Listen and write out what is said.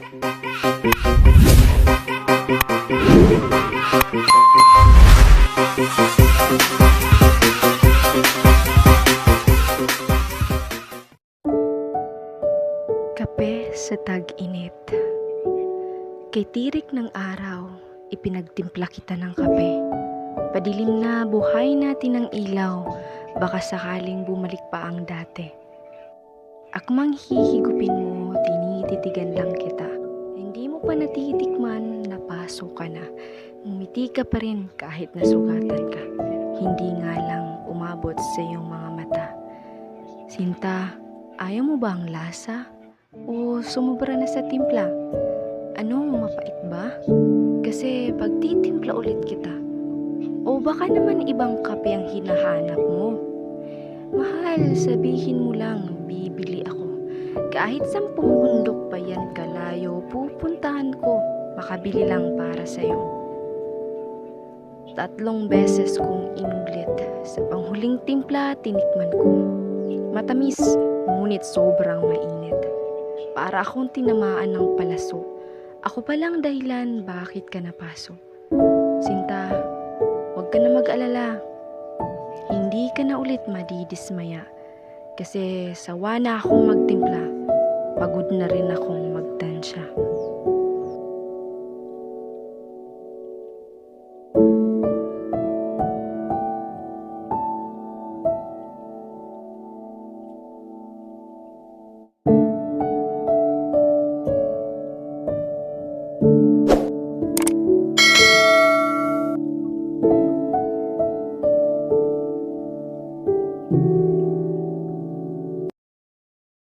Kape sa tag-init. Kay tirik ng araw, ipinagtimpla kita ng kape. Padilim na buhay natin ng ilaw, baka sakaling bumalik pa ang dati. Akmang hihigupin mo, tinititigan lang kita. Hindi mo pa natitikman, napaso ka na. Ngumiti ka pa rin kahit nasugatan ka. Hindi nga lang umabot sa iyong mga mata. Sinta, ayaw mo ba ang lasa? O sumubra na sa timpla? Ano, mapait ba? Kasi pag titimpla ulit kita. O baka naman ibang kape ang hinahanap mo. Mahal, sabihin mo lang, bibili ako. Kahit 10 bundok pa yan kalayo, pupuntahan ko. Makabili lang para sa'yo. 3 beses kong inulit. Sa panghuling timpla, tinikman ko. Matamis, ngunit sobrang mainit. Para akong tinamaan ng palaso. Ako palang dahilan bakit ka napaso. Sinta, huwag ka na mag-alala. Hindi ka na ulit madidismaya. Kasi sawa na akong magtimpla.